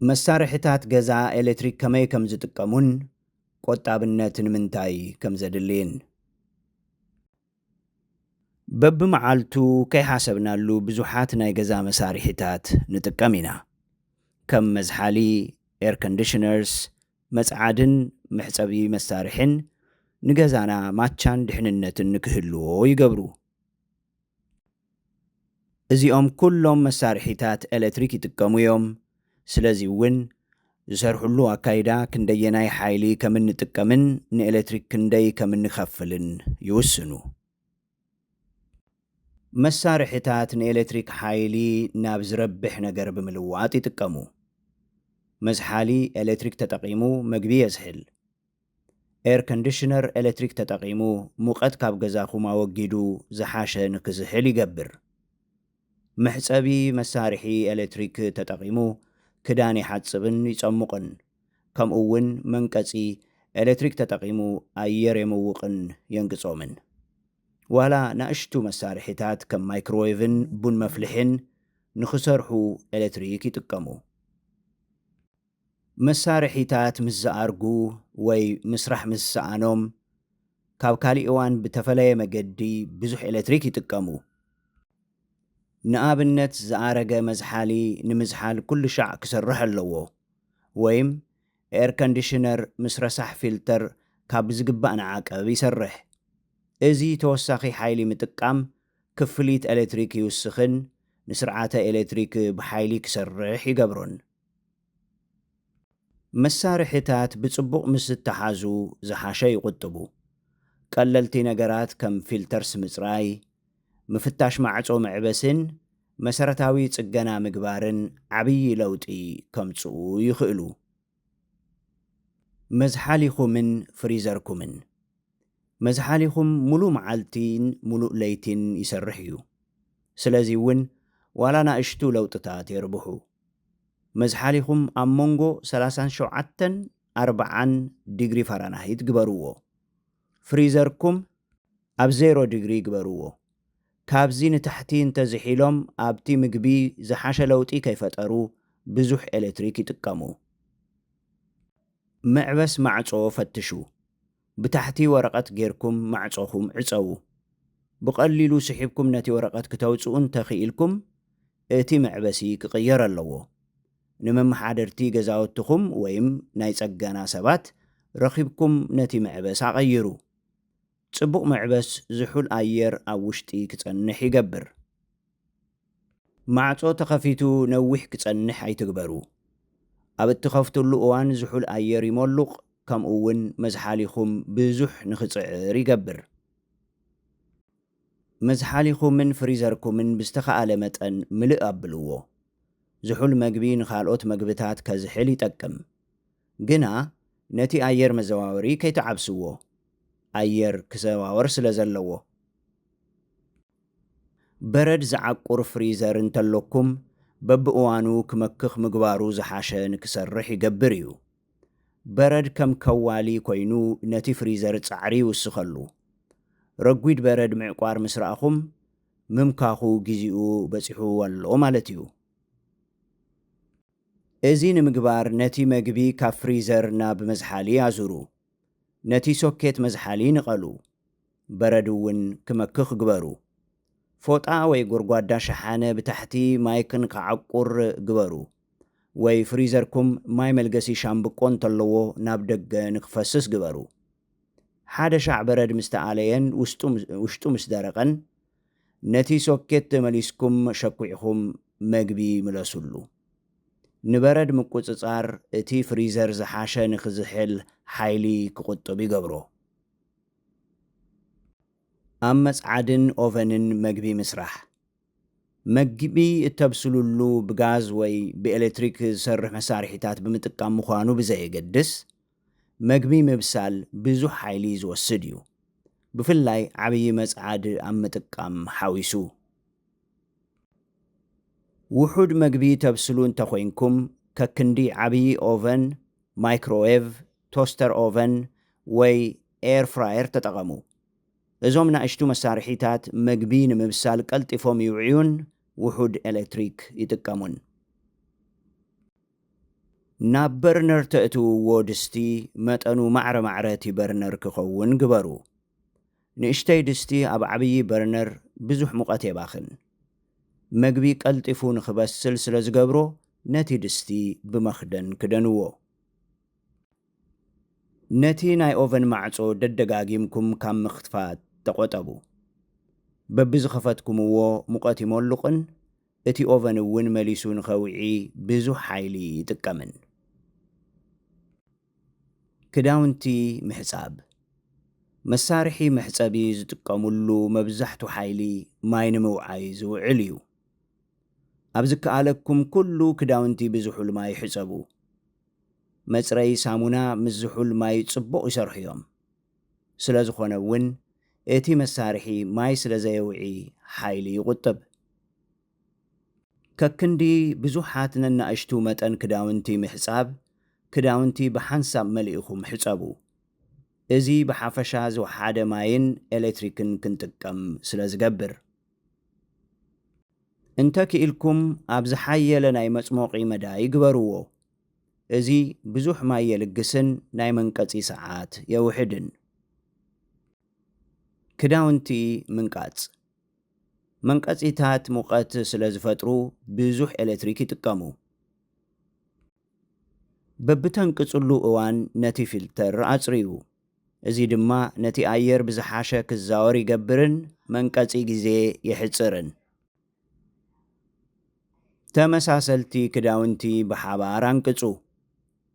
መሳርሕታት ገዛ ኤሌክትሪክ ከመይ ከም ዝጥቀሙን ቆጣብነት ንምንታይ ከም ዘድልይን በብመዓልቱ ከይሓሰብናሉ ብዙሓት ናይ ገዛ መሳርሒታት ንጥቀም ኢና። ከም መዝሓሊ ኤር ኮንዲሽነርስ፣ መጽዓድን መሕጸቢ መሳርሕን ንገዛና ማቻን ድሕንነትን ንክህልዎ ይገብሩ። እዚኦም ኩሎም መሳርሒታት ኤሌክትሪክ ይጥቀሙ እዮም። ስለዚ እውን ዝሰርሑሉ ኣካይዳ ክንደየናይ ሓይሊ ከም እንጥቀምን ንኤሌክትሪክ ክንደይ ከም እንኸፍልን ይውስኑ። መሳርሕታት ንኤሌክትሪክ ሓይሊ ናብ ዝረብሕ ነገር ብምልዋጥ ይጥቀሙ። መዝሓሊ ኤሌክትሪክ ተጠቒሙ መግቢ የዝሕል። ኤር ኮንዲሽነር ኤሌክትሪክ ተጠቒሙ ሙቐት ካብ ገዛኹም ኣወጊዱ ዝሓሸ ንክዝሕል ይገብር። መሕጸቢ መሳርሒ ኤሌክትሪክ ተጠቒሙ ክዳን ይሓጽብን ይጸሙቕን። ከምኡ እውን መንቀጺ ኤሌክትሪክ ተጠቒሙ ኣየር የምውቕን የንቅጾምን። ዋላ ንኣሽቱ መሳርሒታት ከም ማይክሮዌቭን ቡን መፍልሕን ንኽሰርሑ ኤሌክትሪክ ይጥቀሙ። መሳርሒታት ምስ ዝኣርጉ ወይ ምስራሕ ምስ ሰኣኖም ካብ ካሊእ እዋን ብተፈለየ መገዲ ብዙሕ ኤሌክትሪክ ይጥቀሙ። ንኣብነት ዝኣረገ መዝሓሊ ንምዝሓል ኩሉ ሻዕ ክሰርሕ ኣለዎ፣ ወይም ኤር ኮንዲሽነር ምስ ረሳሕ ፊልተር ካብ ዝግባእ ንዓቀብ ይሰርሕ። እዚ ተወሳኺ ሓይሊ ምጥቃም ክፍሊት ኤሌክትሪክ ይውስኽን ንስርዓተ ኤሌክትሪክ ብሓይሊ ክሰርሕ ይገብሮን። መሳርሕታት ብጽቡቕ ምስ ዝተሓዙ ዝሓሸ ይቁጥቡ። ቀለልቲ ነገራት ከም ፊልተርስ ምጽራይ፣ ምፍታሽ ማዕጾ መዕበስን መሰረታዊ ጽገና ምግባርን ዓብዪ ለውጢ ከምጽኡ ይኽእሉ። መዝሓሊኹምን ፍሪዘርኩምን መዝሓሊኹም ሙሉእ መዓልቲን ሙሉእ ለይቲን ይሰርሕ እዩ። ስለዚ እውን ዋላ ንኣሽቱ ለውጥታት የርብሑ። መዝሓሊኹም ኣብ መንጎ 37ን 40 ዲግሪ ፋራናይት ግበርዎ። ፍሪዘርኩም ኣብ 0 ዲግሪ ግበርዎ። ካብዚ ንታሕቲ እንተዝሒሎም ኣብቲ ምግቢ ዝሓሸ ለውጢ ከይፈጠሩ ብዙሕ ኤሌክትሪክ ይጥቀሙ። መዕበስ ማዕጾ ፈትሹ። ብታሕቲ ወረቐት ጌርኩም ማዕጾኹም ዕጸው። ብቐሊሉ ስሒብኩም ነቲ ወረቐት ክተውፅኡ እንተኽኢልኩም እቲ መዕበሲ ክቕየር ኣለዎ። ንመመሓደርቲ ገዛውትኹም ወይም ናይ ጸገና ሰባት ረኺብኩም ነቲ መዕበስ ኣቐይሩ። ጽቡቕ መዕበስ ዝሑል ኣየር ኣብ ውሽጢ ክጸንሕ ይገብር። ማዕጾ ተኸፊቱ ነዊሕ ክጸንሕ ኣይትግበሩ። ኣብ እትኸፍትሉ እዋን ዝሑል ኣየር ይመሉቕ፣ ከምኡ እውን መዝሓሊኹም ብዙሕ ንኽጽዕር ይገብር። መዝሓሊኹምን ፍሪዘርኩምን ብዝተኸኣለ መጠን ምልእ ኣብልዎ። ዝሑል መግቢ ንኻልኦት መግብታት ከዝሕል ይጠቅም፣ ግና ነቲ ኣየር መዘዋወሪ ከይተዓብስዎ፣ ኣየር ክዘዋወር ስለ ዘለዎ። በረድ ዝዓቁር ፍሪዘር እንተለኩም በብእዋኑ ክመክኽ ምግባሩ ዝሓሸ ንክሰርሕ ይገብር እዩ። በረድ ከም ከዋሊ ኮይኑ ነቲ ፍሪዘር ጻዕሪ ይውስኸሉ። ረጒድ በረድ ምዕቋር ምስ ረኣኹም ምምካኹ ግዚኡ በፂሑ ኣሎ ማለት እዩ። እዚ ንምግባር ነቲ መግቢ ካብ ፍሪዘር ናብ መዝሓሊ ኣዙሩ። ነቲ ሶኬት መዝሓሊ ንቐሉ። በረድ እውን ክመክኽ ግበሩ። ፎጣ ወይ ጎድጓዳ ሸሓነ ብታሕቲ ማይክን ከዓቁር ግበሩ። ወይ ፍሪዘርኩም ማይ መልገሲ ሻምብቆ እንተለዎ ናብ ደገ ንክፈስስ ግበሩ። ሓደ ሻዕ በረድ ምስ ተኣለየን ውሽጡ ምስ ደረቐን ነቲ ሶኬት መሊስኩም ሸኩዕኹም መግቢ ምለሱሉ። ንበረድ ምቁጽጻር እቲ ፍሪዘር ዝሓሸ ንኽዝሕል ሓይሊ ክቁጥብ ይገብሮ። ኣብ መጽዓድን ኦቨንን መግቢ ምስራሕ። መግቢ እተብስሉሉ ብጋዝ ወይ ብኤሌክትሪክ ዝሰርሕ መሳርሒታት ብምጥቃም ምዃኑ ብዘየገድስ መግቢ ምብሳል ብዙሕ ሓይሊ ዝወስድ እዩ፣ ብፍላይ ዓብዪ መጽዓድ ኣብ ምጥቃም ሓዊሱ። ውሑድ መግቢ ተብስሉ እንተኾይንኩም ከክንዲ ዓብዪ ኦቨን፣ ማይክሮዌቭ፣ ቶስተር ኦቨን ወይ ኤር ፍራየር ተጠቐሙ። እዞም ንኣሽቱ መሳርሒታት መግቢ ንምብሳል ቀልጢፎም ይውዕዩን ውሑድ ኤሌክትሪክ ይጥቀሙን። ናብ በርነር ተእትውዎ ድስቲ መጠኑ ማዕረ ማዕረቲ በርነር ክኸውን ግበሩ። ንእሽተይ ድስቲ ኣብ ዓብዪ በርነር ብዙሕ ሙቐት የባኽን። መግቢ ቀልጢፉ ንኽበስል ስለ ዝገብሮ ነቲ ድስቲ ብመኽደን ክደንዎ። ነቲ ናይ ኦቨን ማዕጾ ደደጋጊምኩም ካብ ምኽትፋት ተቖጠቡ። በብዝኸፈትኩምዎ ሙቐት ይመልቕን እቲ ኦቨን እውን መሊሱ ንኸውዒ ብዙሕ ሓይሊ ይጥቀምን። ክዳውንቲ ምሕጻብ መሳርሒ መሕጸቢ ዝጥቀሙሉ መብዛሕቱ ሓይሊ ማይ ንምውዓይ ዝውዕል እዩ። ኣብ ዝከኣለኩም ኩሉ ክዳውንቲ ብዝሑል ማይ ይሕጸቡ። መጽረዪ ሳሙና ምስ ዝሑል ማይ ጽቡቕ ይሰርሑ እዮም። ስለ ዝኾነ እውን እቲ መሳርሒ ማይ ስለ ዘየውዒ ሓይሊ ይቝጥብ። ከክንዲ ብዙሓት ነናእሽቱ መጠን ክዳውንቲ ምሕጻብ ክዳውንቲ ብሓንሳብ መሊእኹም ሕጸቡ። እዚ ብሓፈሻ ዝወሓደ ማይን ኤሌክትሪክን ክንጥቀም ስለ ዝገብር። እንተክኢልኩም ኣብ ዝሓየለ ናይ መጽሞቒ መዳይ ግበርዎ። እዚ ብዙሕ ማይ የልግስን ናይ መንቀጺ ሰዓት የውሕድን። ክዳውንቲ ምንቃጽ መንቀጺታት ሙቐት ስለ ዝፈጥሩ ብዙሕ ኤሌክትሪክ ይጥቀሙ። በብተንቅጽሉ እዋን ነቲ ፊልተር ኣጽርዩ። እዚ ድማ ነቲ ኣየር ብዝሓሸ ክዛወር ይገብርን መንቀጺ ግዜ የሕጽርን። ተመሳሰልቲ ክዳውንቲ ብሓባር አንቅጹ።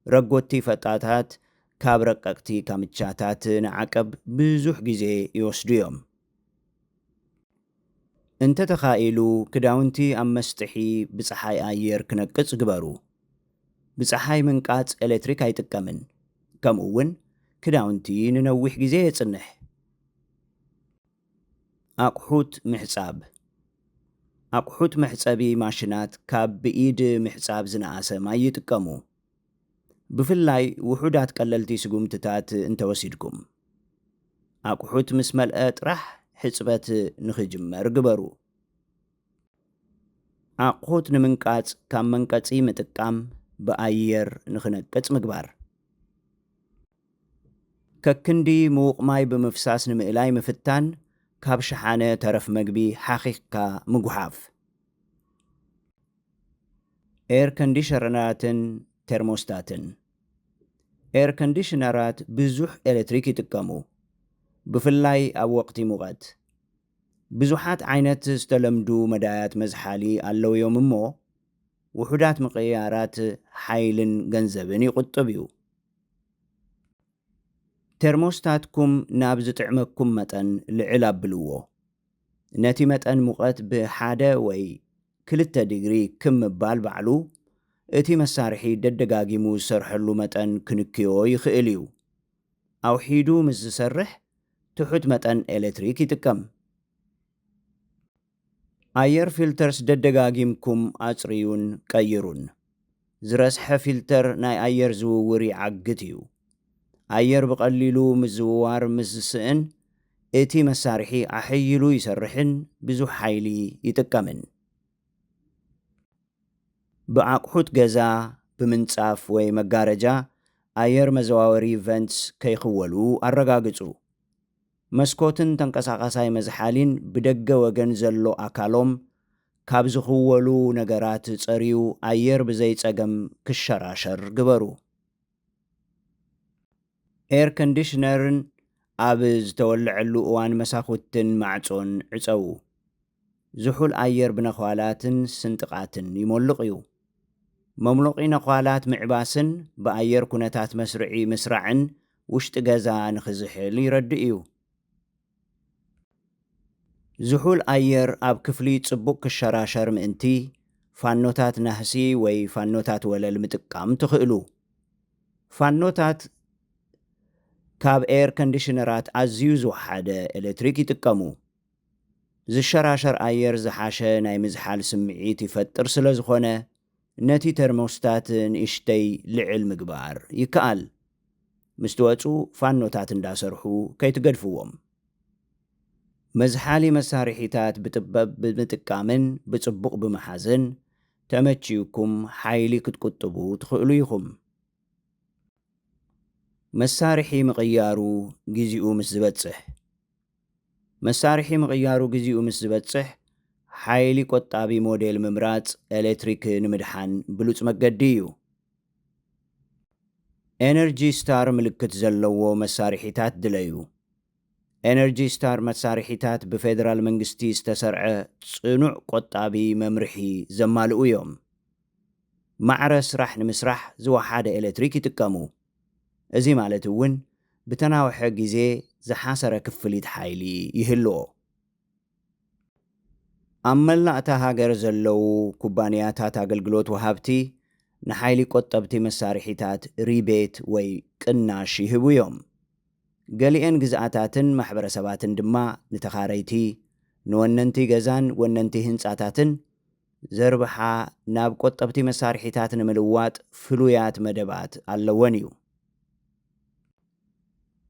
ረጎቲ ፈጣታት ካብ ረቀቕቲ ካምቻታት ንዓቀብ ብዙሕ ግዜ ይወስዱ እዮም። እንተተኻኢሉ ክዳውንቲ ኣብ መስጥሒ ብፀሓይ ኣየር ክነቅጽ ግበሩ። ብፀሓይ ምንቃጽ ኤሌክትሪክ ኣይጥቀምን። ከምኡ እውን ክዳውንቲ ንነዊሕ ግዜ የጽንሕ። ኣቑሑት ምሕጻብ ኣቑሑት መሕጸቢ ማሽናት ካብ ብኢድ ምሕጻብ ዝነኣሰ ማይ ይጥቀሙ። ብፍላይ ውሑዳት ቀለልቲ ስጉምትታት እንተወሲድኩም ኣቑሑት ምስ መልአ ጥራሕ ሕጽበት ንኽጅመር ግበሩ። ኣቑሑት ንምንቃጽ ካብ መንቀጺ ምጥቃም ብኣየር ንኽነቅጽ ምግባር። ከክንዲ ምዉቕ ማይ ብምፍሳስ ንምእላይ ምፍታን ካብ ሸሓነ ተረፍ መግቢ ሓኺኽካ ምጉሓፍ። ኤር ኮንዲሽነራትን ቴርሞስታትን ኤር ኮንዲሽነራት ብዙሕ ኤሌክትሪክ ይጥቀሙ። ብፍላይ ኣብ ወቕቲ ሙቐት ብዙሓት ዓይነት ዝተለምዱ መዳያት መዝሓሊ ኣለዉ እዮም እሞ ውሑዳት ምቕያራት ሓይልን ገንዘብን ይቁጥብ እዩ። ቴርሞስታትኩም ናብ ዝጥዕመኩም መጠን ልዕል ኣብልዎ። ነቲ መጠን ሙቐት ብ1 ወይ 2 ዲግሪ ክም ምባል ባዕሉ እቲ መሳርሒ ደደጋጊሙ ዝሰርሐሉ መጠን ክንክዮ ይኽእል እዩ። ኣውሒዱ ምስ ዝሰርሕ ትሑት መጠን ኤሌክትሪክ ይጥቀም። ኣየር ፊልተርስ ደደጋጊምኩም ኣጽርዩን ቀይሩን። ዝረስሐ ፊልተር ናይ ኣየር ዝውውር ይዓግት እዩ። ኣየር ብቐሊሉ ምዝውዋር ምስ ዝስእን እቲ መሳርሒ ኣሕይሉ ይሰርሕን ብዙሕ ሓይሊ ይጥቀምን። ብኣቑሑት ገዛ ብምንጻፍ ወይ መጋረጃ ኣየር መዘዋወሪ ቨንትስ ከይኽወሉ ኣረጋግጹ። መስኮትን ተንቀሳቓሳይ መዝሓሊን ብደገ ወገን ዘሎ ኣካሎም ካብ ዝኽወሉ ነገራት ጸርዩ ኣየር ብዘይጸገም ክሸራሸር ግበሩ። ኤር ኮንዲሽነርን ኣብ ዝተወልዐሉ እዋን መሳኹትን ማዕጾን ዕጸዉ። ዝሑል ኣየር ብነዃላትን ስንጥቃትን ይመልቕ እዩ። መምለቒ ነዃላት ምዕባስን ብኣየር ኩነታት መስርዒ ምስራዕን ውሽጢ ገዛ ንኽዝሕል ይረድእ እዩ። ዝሑል ኣየር ኣብ ክፍሊ ጽቡቕ ክሸራሸር ምእንቲ ፋኖታት ናህሲ ወይ ፋኖታት ወለል ምጥቃም ትኽእሉ። ፋኖታት ካብ ኤር ኮንዲሽነራት ኣዝዩ ዝወሓደ ኤሌክትሪክ ይጥቀሙ። ዝሸራሸር ኣየር ዝሓሸ ናይ ምዝሓል ስምዒት ይፈጥር ስለ ዝኾነ ነቲ ተርሞስታት ንእሽተይ ልዕል ምግባር ይከኣል። ምስ ትወፁ ፋኖታት እንዳሰርሑ ከይትገድፍዎም። መዝሓሊ መሳርሒታት ብጥበብ ብምጥቃምን ብጽቡቕ ብምሓዝን ተመቺዩኩም ሓይሊ ክትቁጥቡ ትኽእሉ ኢኹም። መሳርሒ ምቕያሩ ግዚኡ ምስ ዝበጽሕ መሳርሒ ምቕያሩ ግዚኡ ምስ ዝበጽሕ ሓይሊ ቆጣቢ ሞዴል ምምራጽ ኤሌክትሪክ ንምድሓን ብሉጽ መገዲ እዩ። ኤነርጂ ስታር ምልክት ዘለዎ መሳርሒታት ድለዩ። ኤነርጂ ስታር መሳርሒታት ብፌደራል መንግስቲ ዝተሰርዐ ጽኑዕ ቆጣቢ መምርሒ ዘማልኡ እዮም። ማዕረ ስራሕ ንምስራሕ ዝወሓደ ኤሌክትሪክ ይጥቀሙ። እዚ ማለት እውን ብተናውሐ ግዜ ዝሓሰረ ክፍሊት ሓይሊ ይህልዎ። ኣብ መላእታ ሃገር ዘለዉ ኩባንያታት ኣገልግሎት ወሃብቲ ንሓይሊ ቆጠብቲ መሳርሒታት ሪቤት ወይ ቅናሽ ይህቡ እዮም። ገሊአን ግዝኣታትን ማሕበረሰባትን ድማ ንተኻረይቲ ንወነንቲ ገዛን ወነንቲ ህንጻታትን ዘርብሓ ናብ ቆጠብቲ መሳርሒታት ንምልዋጥ ፍሉያት መደባት ኣለወን እዩ።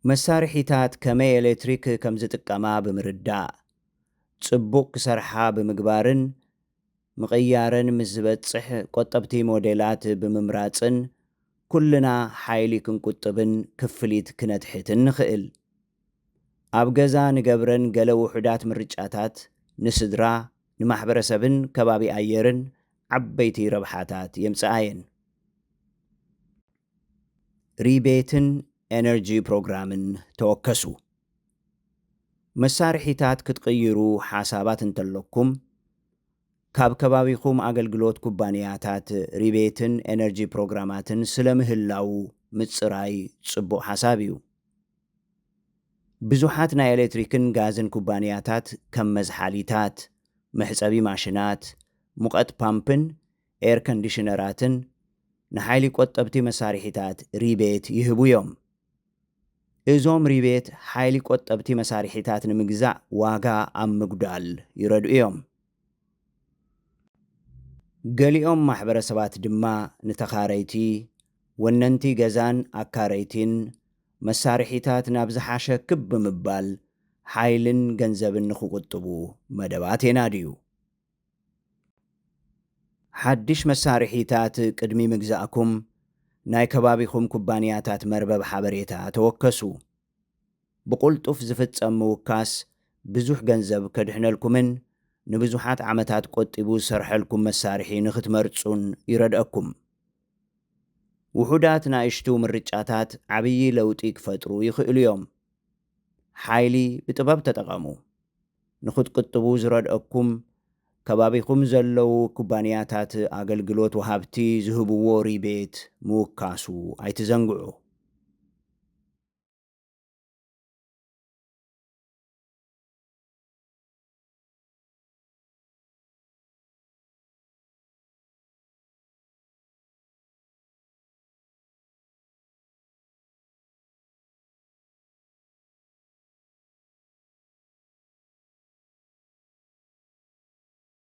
መሳርሒታት ከመይ ኤሌክትሪክ ከም ዝጥቀማ ብምርዳእ ጽቡቕ ክሰርሓ ብምግባርን ምቕያርን ምስ ዝበጽሕ ቆጠብቲ ሞዴላት ብምምራጽን ኩልና ሓይሊ ክንቁጥብን ክፍሊት ክነትሕትን ንኽእል። ኣብ ገዛ ንገብረን ገለ ውሑዳት ምርጫታት ንስድራ ንማሕበረሰብን ከባቢ ኣየርን ዓበይቲ ረብሓታት የምጽኣየን። ሪቤትን ኤነርጂ ፕሮግራምን ተወከሱ። መሳርሒታት ክትቕይሩ ሓሳባት እንተለኩም ካብ ከባቢኹም ኣገልግሎት ኩባንያታት ሪቤትን ኤነርጂ ፕሮግራማትን ስለ ምህላው ምጽራይ ጽቡቕ ሓሳብ እዩ። ብዙሓት ናይ ኤሌክትሪክን ጋዝን ኩባንያታት ከም መዝሓሊታት፣ መሕጸቢ ማሽናት፣ ሙቐት ፓምፕን ኤር ኮንዲሽነራትን ንሓይሊ ቆጠብቲ መሳርሒታት ሪቤት ይህቡ እዮም። እዞም ሪቤት ሓይሊ ቆጠብቲ መሳርሒታት ንምግዛእ ዋጋ ኣብ ምጉዳል ይረድኡ እዮም። ገሊኦም ማሕበረሰባት ድማ ንተኻረይቲ ወነንቲ ገዛን ኣካረይቲን መሳርሒታት ናብ ዝሓሸ ክብ ብምባል ሓይልን ገንዘብን ንኽቁጥቡ መደባት የናድዩ። ሓድሽ መሳርሒታት ቅድሚ ምግዛእኩም ናይ ከባቢኹም ኩባንያታት መርበብ ሓበሬታ ተወከሱ። ብቁልጡፍ ዝፍጸም ምውካስ ብዙሕ ገንዘብ ከድሕነልኩምን ንብዙሓት ዓመታት ቆጢቡ ዝሰርሐልኩም መሳርሒ ንኽትመርጹን ይረድአኩም። ውሑዳት ናእሽቱ ምርጫታት ዓብዪ ለውጢ ክፈጥሩ ይኽእሉ እዮም። ሓይሊ ብጥበብ ተጠቐሙ። ንኽትቁጥቡ ዝረድአኩም ከባቢኹም ዘለዉ ኩባንያታት ኣገልግሎት ወሃብቲ ዝህብዎ ሪቤት ምውካሱ ኣይትዘንግዑ።